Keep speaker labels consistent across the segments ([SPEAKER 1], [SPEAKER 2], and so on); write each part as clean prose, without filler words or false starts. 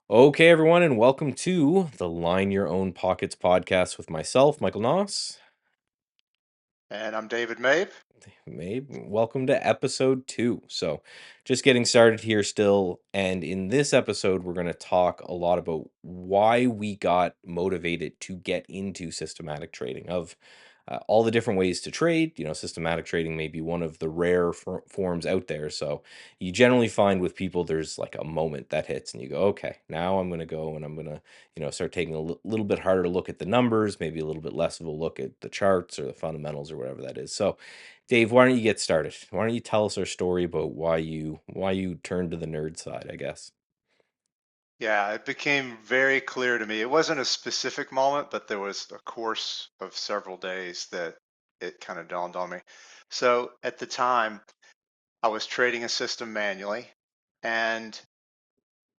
[SPEAKER 1] Okay, everyone, and welcome to the Line Your Own Pockets podcast with myself, Michael Noss.
[SPEAKER 2] And I'm David Mabe.
[SPEAKER 1] Welcome to episode 2. So, just getting started here still. And in this episode, we're going to talk a lot about why we got motivated to get into systematic trading, of all the different ways to trade. Systematic trading may be one of the rare forms out there. So, you generally find with people, there's like a moment that hits, and you go, okay, now I'm going to go and I'm going to, start taking a little bit harder look at the numbers, maybe a little bit less of a look at the charts or the fundamentals or whatever that is. So, Dave, why don't you get started? Why don't you tell us our story about why you turned to the nerd side, I guess.
[SPEAKER 2] Yeah, it became very clear to me. It wasn't a specific moment, but there was a course of several days that it kind of dawned on me. So at the time, I was trading a system manually, and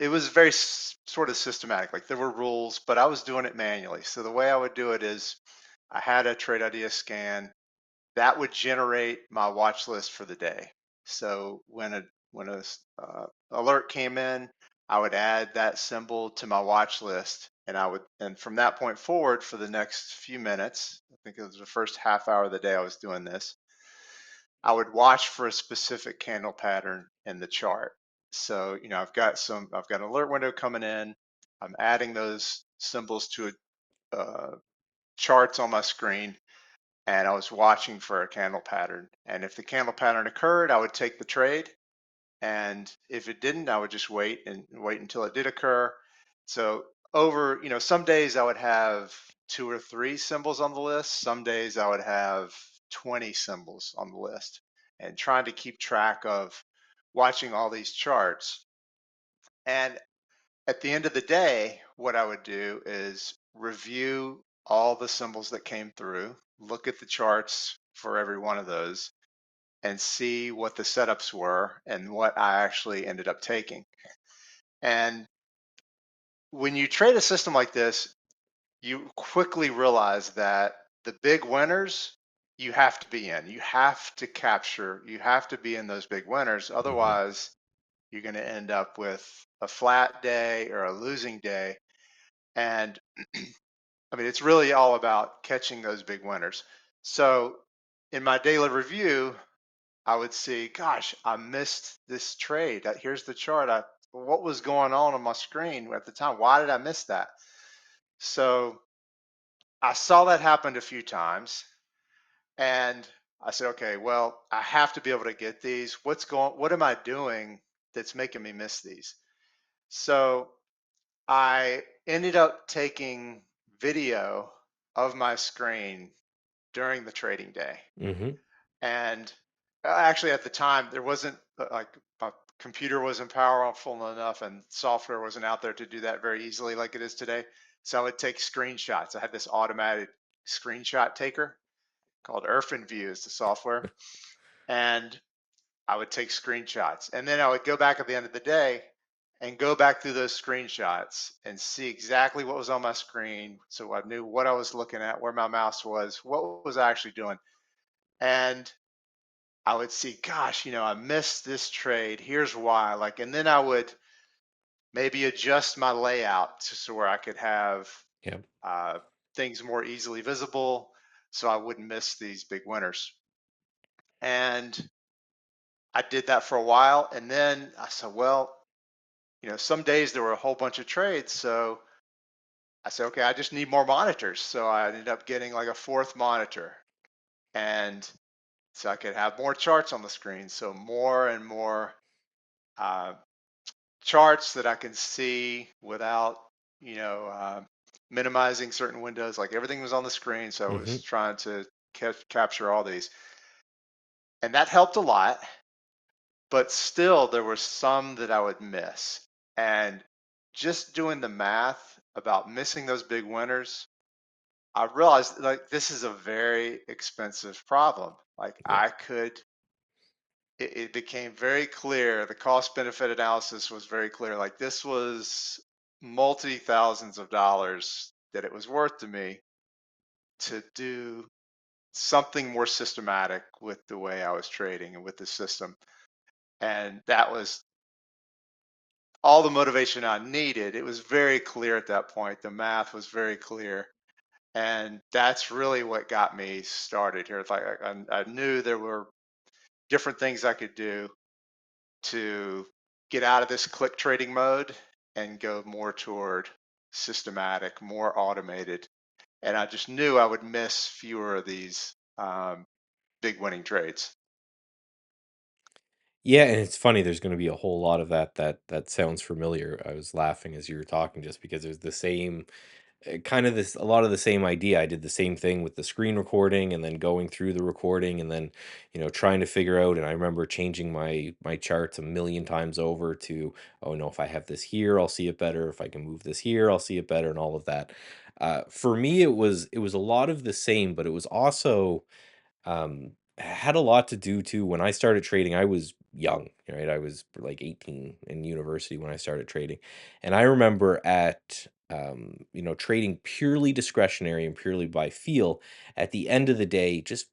[SPEAKER 2] it was very sort of systematic. Like there were rules, but I was doing it manually. So the way I would do it is I had a trade idea scan that would generate my watch list for the day. So when a alert came in, I would add that symbol to my watch list, and from that point forward for the next few minutes, I think it was the first half hour of the day I was doing this, I would watch for a specific candle pattern in the chart. So, I've got an alert window coming in. I'm adding those symbols to charts on my screen, and I was watching for a candle pattern. And if the candle pattern occurred, I would take the trade. And if it didn't, I would just wait until it did occur. So some days I would have two or three symbols on the list. Some days I would have 20 symbols on the list, and trying to keep track of watching all these charts. And at the end of the day, what I would do is review all the symbols that came through, look at the charts for every one of those, and see what the setups were and what I actually ended up taking. And when you trade a system like this, you quickly realize that the big winners you have to be in. You have to capture, you have to be in those big winners.
[SPEAKER 1] Hmm.
[SPEAKER 2] Otherwise, you're going to end up with a flat day or a losing day. And I mean, it's really all about catching those big winners. So in my daily review, I would see, gosh, I missed this trade. Here's the chart. What was going on my screen at the time? Why did I miss that? So I saw that happen a few times, and I said, okay, well, I have to be able to get these. What am I doing that's making me miss these? So I ended up taking video of my screen during the trading day.
[SPEAKER 1] Hmm.
[SPEAKER 2] And actually, at the time, there wasn't like my computer wasn't powerful enough and software wasn't out there to do that very easily like it is today. So I would take screenshots. I had this automated screenshot taker called IrfanView is the software. And I would take screenshots. And then I would go back at the end of the day and go back through those screenshots and see exactly what was on my screen. So I knew what I was looking at, where my mouse was, what was I actually doing. And I would see, gosh, I missed this trade. Here's why. And then I would maybe adjust my layout so where I could have
[SPEAKER 1] Yeah.
[SPEAKER 2] uh, things more easily visible so I wouldn't miss these big winners. And I did that for a while. And then I said, well, some days there were a whole bunch of trades. So I said, okay, I just need more monitors. So I ended up getting like a fourth monitor. And so I could have more charts on the screen. So more and more uh, charts that I can see without, you know, uh, minimizing certain windows. Like everything was on the screen, so I
[SPEAKER 1] Hmm.
[SPEAKER 2] was trying to capture all these, and that helped a lot. But still, there were some that I would miss, and just doing the math about missing those big winners, I realized like this is a very expensive problem. Like
[SPEAKER 1] Yeah.
[SPEAKER 2] it became very clear. The cost benefit analysis was very clear. Like this was multi thousands of dollars that it was worth to me to do something more systematic with the way I was trading and with the system. And that was all the motivation I needed. It was very clear at that point. The math was very clear. And that's really what got me started here. It's like I knew there were different things I could do to get out of this click trading mode and go more toward systematic, more automated. And I just knew I would miss fewer of these big winning trades.
[SPEAKER 1] Yeah, and it's funny, there's gonna be a whole lot of that sounds familiar. I was laughing as you were talking just because it was the same kind of this a lot of the same idea. I did the same thing with the screen recording and then going through the recording and then, trying to figure out, and I remember changing my charts a million times over to, oh no, if I have this here, I'll see it better. If I can move this here, I'll see it better and all of that. For me it was a lot of the same, but it was also had a lot to do too when I started trading. I was young, right? I was like 18 in university when I started trading. And I remember at trading purely discretionary and purely by feel, at the end of the day, just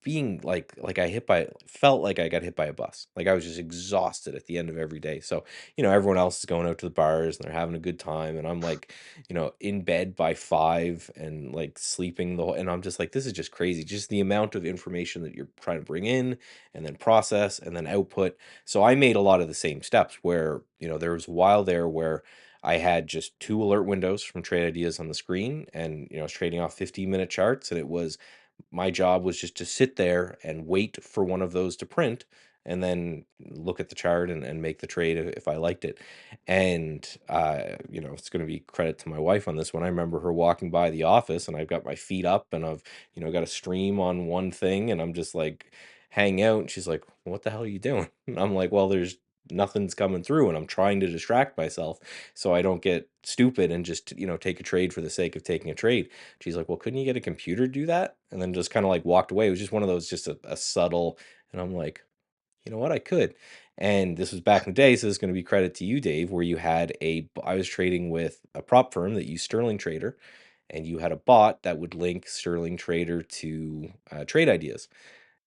[SPEAKER 1] being like I hit by felt like I got hit by a bus. Like I was just exhausted at the end of every day. So, everyone else is going out to the bars and they're having a good time and I'm like, in bed by 5 and like sleeping the whole, and I'm just like, this is just crazy. Just the amount of information that you're trying to bring in and then process and then output. So I made a lot of the same steps where, there was a while there where I had just two alert windows from Trade Ideas on the screen and, I was trading off 15-minute charts and it was my job was just to sit there and wait for one of those to print and then look at the chart and make the trade if I liked it. And it's going to be credit to my wife on this one. I remember her walking by the office and I've got my feet up and I've, got a stream on one thing and I'm just like hanging out and she's like, "What the hell are you doing?" And I'm like, "Well, there's nothing's coming through and I'm trying to distract myself so I don't get stupid and just, take a trade for the sake of taking a trade." She's like, "Well, couldn't you get a computer to do that?" And then just kind of like walked away. It was just one of those, just a subtle, and I'm like, you know what, I could. And this was back in the day, so this is going to be credit to you, Dave, where you had I was trading with a prop firm that used Sterling Trader, and you had a bot that would link Sterling Trader to Trade Ideas.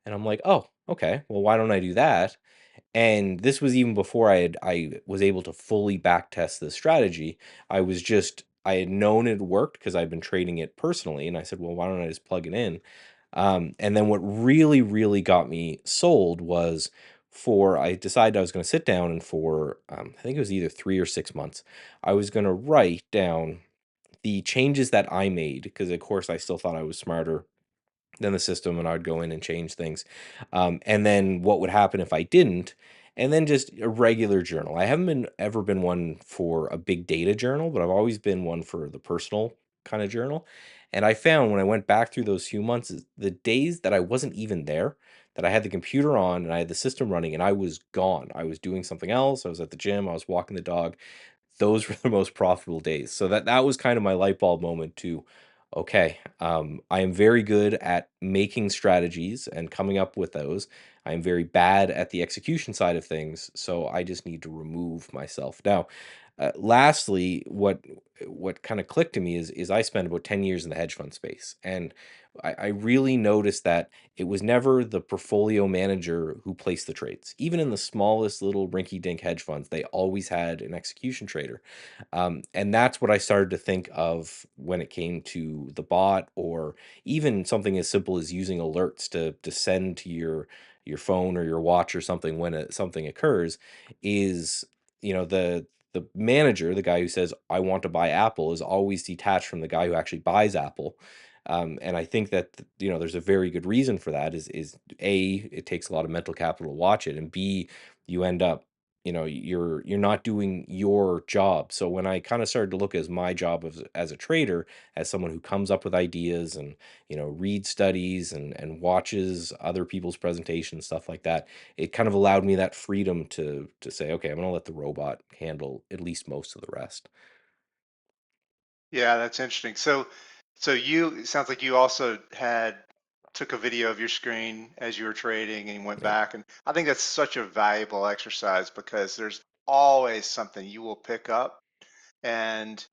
[SPEAKER 1] And I'm like, oh, okay, well, why don't I do that? And this was even before I was able to fully backtest the strategy. I had known it worked because I'd been trading it personally, and I said, well, why don't I just plug it in? And then what really, really got me sold was I decided I was going to sit down and for I think it was either 3 or 6 months, I was going to write down the changes that I made because of course I still thought I was smarter than the system and I'd go in and change things. And then what would happen if I didn't? And then just a regular journal. I haven't ever been one for a big data journal, but I've always been one for the personal kind of journal. And I found when I went back through those few months, the days that I wasn't even there, that I had the computer on and I had the system running and I was gone. I was doing something else. I was at the gym. I was walking the dog. Those were the most profitable days. So that was kind of my light bulb moment to, okay, I am very good at making strategies and coming up with those. I am very bad at the execution side of things, so I just need to remove myself. Now, lastly, what kind of clicked to me is I spent about 10 years in the hedge fund space, and I really noticed that it was never the portfolio manager who placed the trades. Even in the smallest little rinky-dink hedge funds, they always had an execution trader. And that's what I started to think of when it came to the bot, or even something as simple as using alerts to send to your phone or your watch or something when something occurs. Is the manager, the guy who says I want to buy Apple, is always detached from the guy who actually buys Apple. And I think that there's a very good reason for that. Is A, it takes a lot of mental capital to watch it, and B, you end up, you're not doing your job. So when I kind of started to look as my job as a trader, as someone who comes up with ideas and reads studies and watches other people's presentations, stuff like that, it kind of allowed me that freedom to say, okay, I'm going to let the robot handle at least most of the rest.
[SPEAKER 2] Yeah, that's interesting. So it sounds like you also took a video of your screen as you were trading and you went
[SPEAKER 1] Yep.
[SPEAKER 2] back. And I think that's such a valuable exercise because there's always something you will pick up, and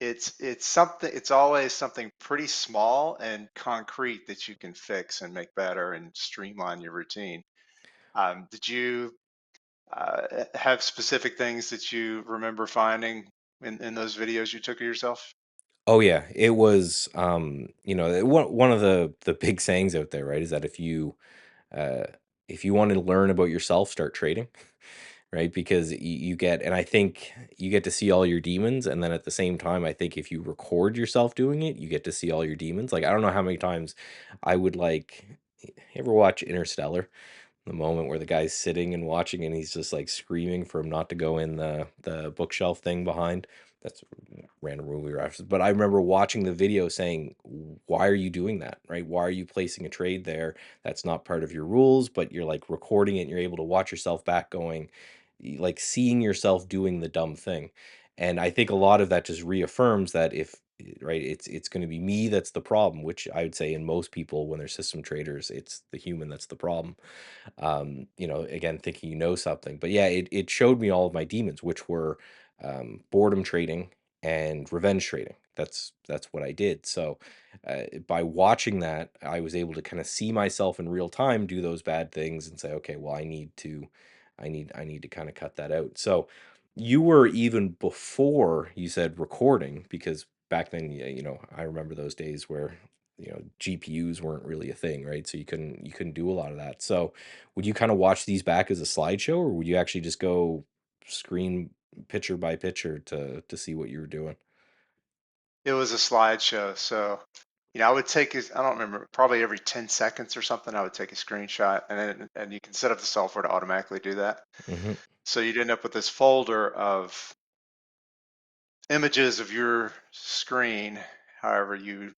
[SPEAKER 2] it's always something pretty small and concrete that you can fix and make better and streamline your routine. Did you have specific things that you remember finding in those videos you took of yourself?
[SPEAKER 1] Oh yeah, it was one of the big sayings out there, right, is that uh if you want to learn about yourself, start trading, right? Because you get, and I think you get to see all your demons, and then at the same time, I think if you record yourself doing it, you get to see all your demons. Like I don't know how many times I would like, you ever watch Interstellar? The moment where the guy's sitting and watching and he's just like screaming for him not to go in the bookshelf thing behind. That's random movie references. But I remember watching the video saying, why are you doing that? Right? Why are you placing a trade there? That's not part of your rules, but you're like recording it and you're able to watch yourself back going, like seeing yourself doing the dumb thing. And I think a lot of that just reaffirms that if right, it's going to be me that's the problem, which I would say in most people when they're system traders, it's the human that's the problem. Again, thinking you know something. But yeah, it showed me all of my demons, which were boredom trading and revenge trading. That's what I did. So by watching that, I was able to kind of see myself in real time do those bad things and say, okay, well, I need to kind of cut that out. So you were even before you said recording, because back then, yeah, I remember those days where GPUs weren't really a thing, right? So you couldn't do a lot of that. So would you kind of watch these back as a slideshow, or would you actually just go screen picture by picture to see what you were doing?
[SPEAKER 2] It was a slideshow, so I would take I don't remember, probably every 10 seconds or something, I would take a screenshot, and you can set up the software to automatically do that.
[SPEAKER 1] Hmm.
[SPEAKER 2] So you'd end up with this folder of images of your screen, however you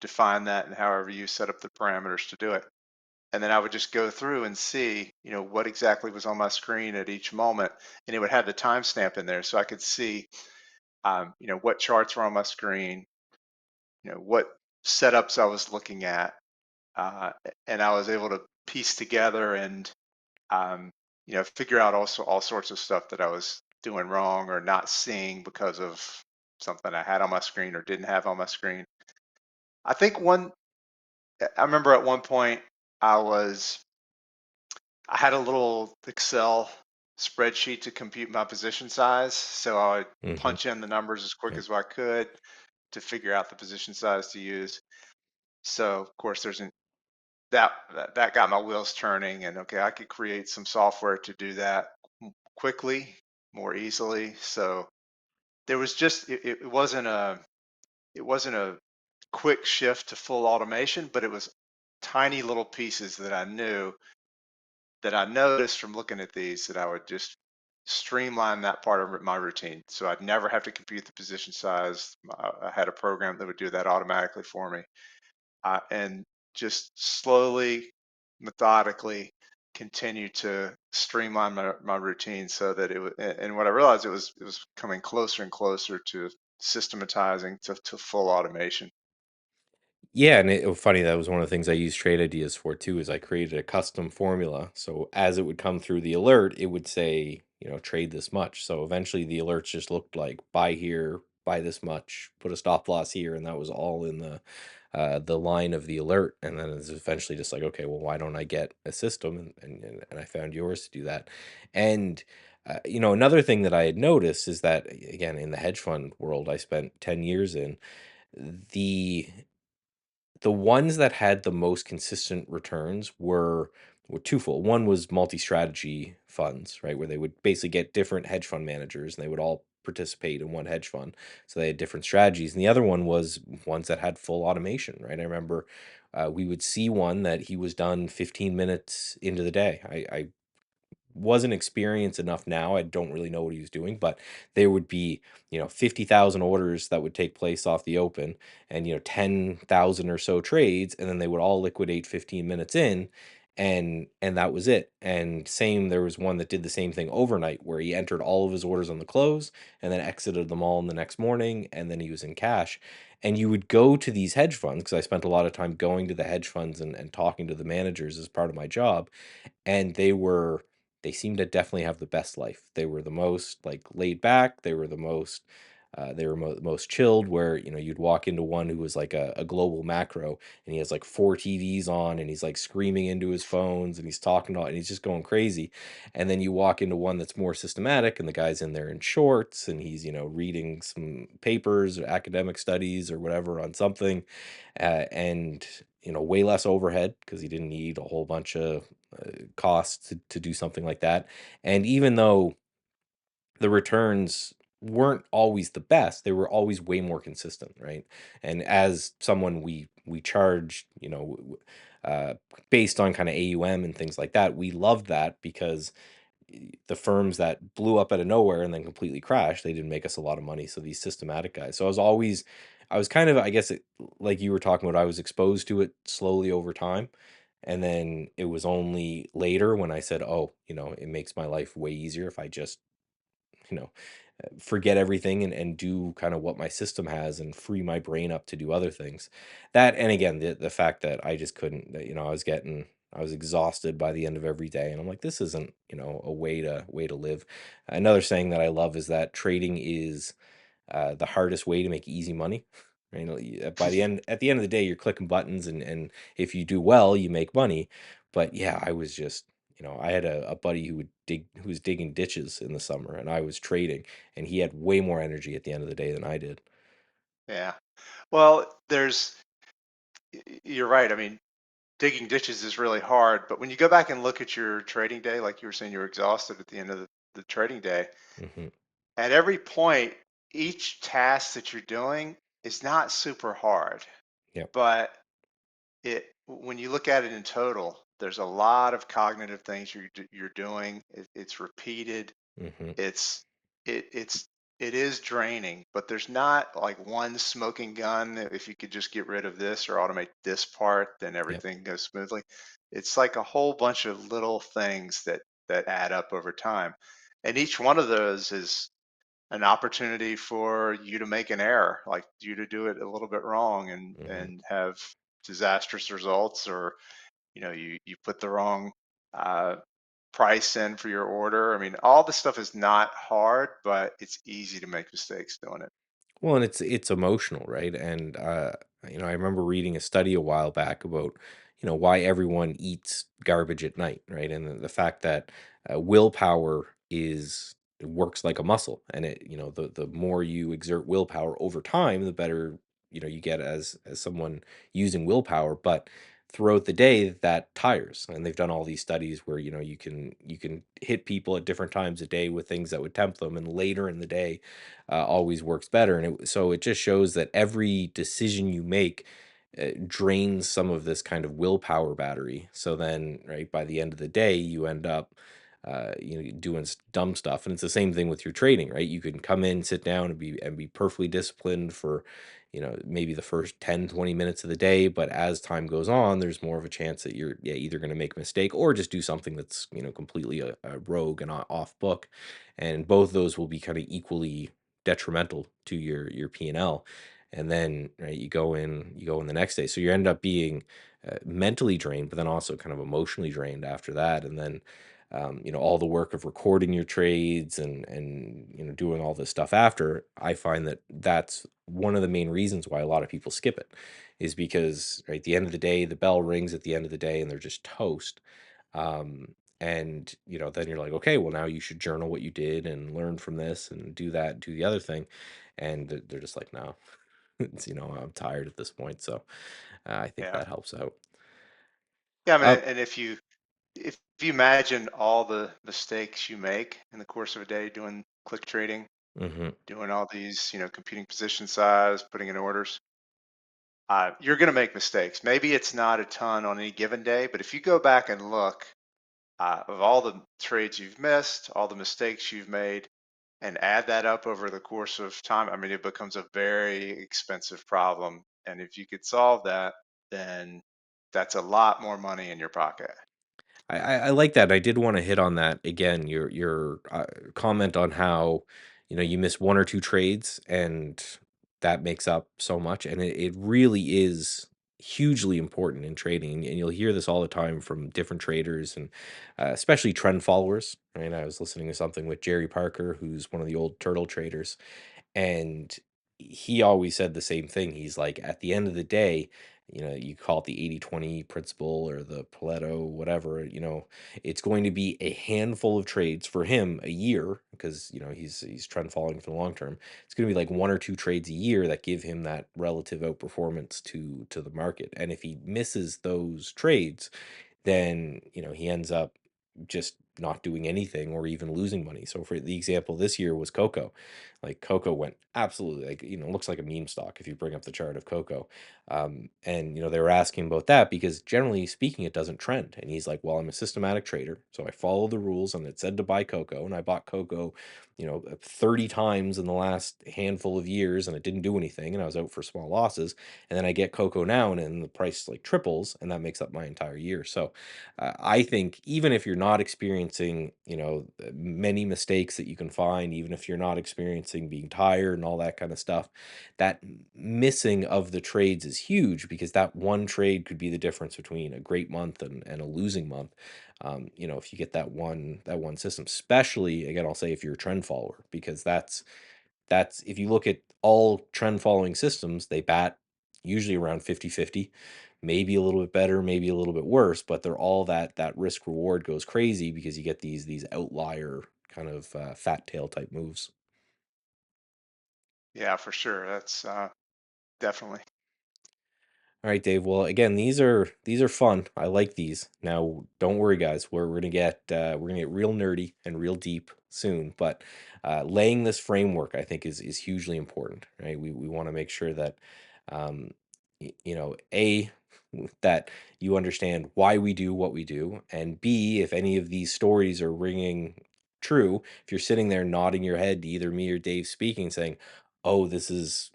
[SPEAKER 2] define that and however you set up the parameters to do it. And then I would just go through and see, what exactly was on my screen at each moment, and it would have the timestamp in there, so I could see, what charts were on my screen, what setups I was looking at, uh, and I was able to piece together and figure out also all sorts of stuff that I was doing wrong or not seeing because of something I had on my screen or didn't have on my screen. I think I remember at one point I was I had a little Excel spreadsheet to compute my position size, so I would
[SPEAKER 1] Hmm.
[SPEAKER 2] punch in the numbers as quick
[SPEAKER 1] Yep.
[SPEAKER 2] as I could to figure out the position size to use. So of course that got my wheels turning, and okay, I could create some software to do that quickly, more easily. So there was just it wasn't a quick shift to full automation, but it was tiny little pieces that I knew that I noticed from looking at these that I would just streamline that part of my routine. So I'd never have to compute the position size. I had a program that would do that automatically for me, and just slowly, methodically continue to streamline my routine so that it was. And what I realized, it was coming closer and closer to systematizing to full automation.
[SPEAKER 1] Yeah, and funny, that was one of the things I used Trade Ideas for too, is I created a custom formula. So as it would come through the alert, it would say, trade this much. So eventually the alerts just looked like buy here, buy this much, put a stop loss here, and that was all in the line of the alert. And then it's eventually just like, okay, well, why don't I get a system? And I found yours to do that. And another thing that I had noticed is that again in the hedge fund world I spent 10 years in, the the ones that had the most consistent returns were twofold. One was multi-strategy funds, right, where they would basically get different hedge fund managers and they would all participate in one hedge fund. So they had different strategies. And the other one was ones that had full automation, right? I remember we would see one that he was done 15 minutes into the day. I wasn't experienced enough now. I don't really know what he was doing, but there would be, 50,000 orders that would take place off the open and, 10,000 or so trades, and then they would all liquidate 15 minutes in, and that was it. And same, there was one that did the same thing overnight where he entered all of his orders on the close and then exited them all in the next morning, and then he was in cash. And you would go to these hedge funds, because I spent a lot of time going to the hedge funds and talking to the managers as part of my job, and they seemed to definitely have the best life. They were the most like laid back. They were the most, They were most chilled, where you'd walk into one who was like a global macro, and he has like four TVs on, and he's like screaming into his phones, and he's talking and he's just going crazy. And then you walk into one that's more systematic, and the guy's in there in shorts, and he's reading some papers or academic studies or whatever on something, and way less overhead because he didn't need a whole bunch of costs to do something like that. And even though the returns weren't always the best, they were always way more consistent, right? And as someone, we charge, uh, based on kind of AUM and things like that. We loved that because the firms that blew up out of nowhere and then completely crashed, they didn't make us a lot of money. So these systematic guys. So I was kind of, I guess, like you were talking about, I was exposed to it slowly over time. And then it was only later when I said, oh, it makes my life way easier if I just, you know, forget everything and do kind of what my system has and free my brain up to do other things. That, and again, the fact that I just couldn't, I was exhausted by the end of every day, and I'm like, this isn't, a way to live. Another saying that I love is that trading is the hardest way to make easy money. Right? By the end, at the end of the day, you're clicking buttons, and if you do well, you make money. But yeah, I was just, I had a buddy who was digging ditches in the summer, and I was trading, and he had way more energy at the end of the day than I did.
[SPEAKER 2] Yeah. Well, you're right. I mean, digging ditches is really hard, but when you go back and look at your trading day, like you were saying, you were exhausted at the end of the trading day.
[SPEAKER 1] Hmm.
[SPEAKER 2] At every point, each task that you're doing is not super hard,
[SPEAKER 1] Yep.
[SPEAKER 2] but when you look at it in total, there's a lot of cognitive things you're doing. It's repeated.
[SPEAKER 1] Hmm.
[SPEAKER 2] It's it's it is draining, but there's not like one smoking gun. If you could just get rid of this or automate this part, then
[SPEAKER 1] Yep.
[SPEAKER 2] everything goes smoothly. It's like a whole bunch of little things that add up over time, and each one of those is an opportunity for you to make an error, like you to do it a little bit wrong
[SPEAKER 1] Hmm.
[SPEAKER 2] and have disastrous results, or you put the wrong uh, price in for your order. I mean, all this stuff is not hard, but it's easy to make mistakes doing it.
[SPEAKER 1] Well, and it's emotional, right? And I remember reading a study a while back about, why everyone eats garbage at night, right? And the fact that willpower is it works like a muscle, and the more you exert willpower over time, the better you get as someone using willpower. But throughout the day, that tires, and they've done all these studies where you can hit people at different times a day with things that would tempt them, and later in the day always works better. And so it just shows that every decision you make drains some of this kind of willpower battery. So then, right, by the end of the day, you end up, doing dumb stuff. And it's the same thing with your trading, right? You can come in, sit down, and be perfectly disciplined for, maybe the first 10, 20 minutes of the day. But as time goes on, there's more of a chance that you're, yeah, either going to make a mistake or just do something that's, completely a rogue and off book. And both those will be kind of equally detrimental to your P&L. And then, right, you go in the next day. So you end up being mentally drained, but then also kind of emotionally drained after that. And then, all the work of recording your trades and doing all this stuff after, I find that that's one of the main reasons why a lot of people skip it, is because, right, at the end of the day, the bell rings at the end of the day and they're just toast. And then you're like, okay, well, now you should journal what you did and learn from this and do that, do the other thing. And they're just like, no, I'm tired at this point. So I think
[SPEAKER 2] Yeah.
[SPEAKER 1] that helps out.
[SPEAKER 2] Yeah, I mean,
[SPEAKER 1] uh,
[SPEAKER 2] and if you imagine all the mistakes you make in the course of a day doing click trading,
[SPEAKER 1] mhm.
[SPEAKER 2] doing all these, computing position size, putting in orders, you're going to make mistakes. Maybe it's not a ton on any given day, but if you go back and look of all the trades you've missed, all the mistakes you've made, and add that up over the course of time, I mean, it becomes a very expensive problem. And if you could solve that, then that's a lot more money in your pocket.
[SPEAKER 1] I like that. I did want to hit on that again. Your comment on how you miss one or two trades, and that makes up so much, and it really is hugely important in trading. And you'll hear this all the time from different traders, and especially trend followers. Right? I was listening to something with Jerry Parker, who's one of the old turtle traders, And he always said the same thing. He's like, at the end of the day, you call it the 80-20 principle or the Pareto, whatever, it's going to be a handful of trades for him a year because, he's trend following for the long term. It's going to be like one or two trades a year that give him that relative outperformance to the market. And if he misses those trades, then he ends up just not doing anything or even losing money. So for the example this year was Coco. Like Coco went absolutely, like, looks like a meme stock if you bring up the chart of Coco. And they were asking about that because generally speaking it doesn't trend. And he's like, well, I'm a systematic trader, so I follow the rules, and it said to buy Coco, and I bought Coco 30 times in the last handful of years, and it didn't do anything, and I was out for small losses. And then I get Coco now, and then the price like triples, and that makes up my entire year. So I think even if you're not experiencing, many mistakes that you can find, even if you're not experiencing being tired and all that kind of stuff, that missing of the trades is huge because that one trade could be the difference between a great month and a losing month. If you get that one system, especially again, I'll say if you're a trend follower, because that's if you look at all trend following systems, they bat usually around 50-50, maybe a little bit better, maybe a little bit worse, but they're all that risk reward goes crazy because you get these outlier kind of fat tail type moves.
[SPEAKER 2] Yeah, for sure. That's definitely.
[SPEAKER 1] All right, Dave. Well, again, these are fun. I like these. Now, don't worry, guys. We're gonna get real nerdy and real deep soon. But laying this framework, I think, is hugely important. Right? We want to make sure that, um, a that you understand why we do what we do, and b, if any of these stories are ringing true, if you're sitting there nodding your head to either me or Dave speaking, saying, oh, this is,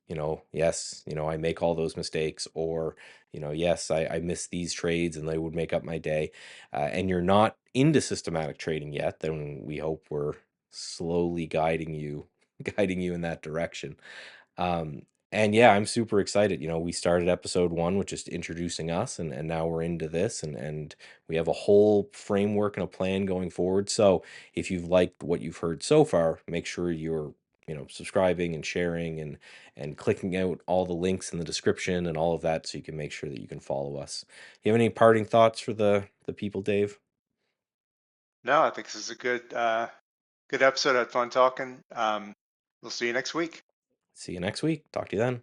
[SPEAKER 1] yes, I make all those mistakes, or, yes, I miss these trades and they would make up my day. And you're not into systematic trading yet, then we hope we're slowly guiding you, guiding you in that direction. Um, and yeah, I'm super excited. We started episode one with just introducing us, and now we're into this, and we have a whole framework and a plan going forward. So if you've liked what you've heard so far, make sure you're subscribing and sharing and clicking out all the links in the description and all of that so you can make sure that you can follow us. You have any parting thoughts for the people, Dave?
[SPEAKER 2] No, I think this is a good episode. I had fun talking. We'll see you next week.
[SPEAKER 1] See you next week. Talk to you then.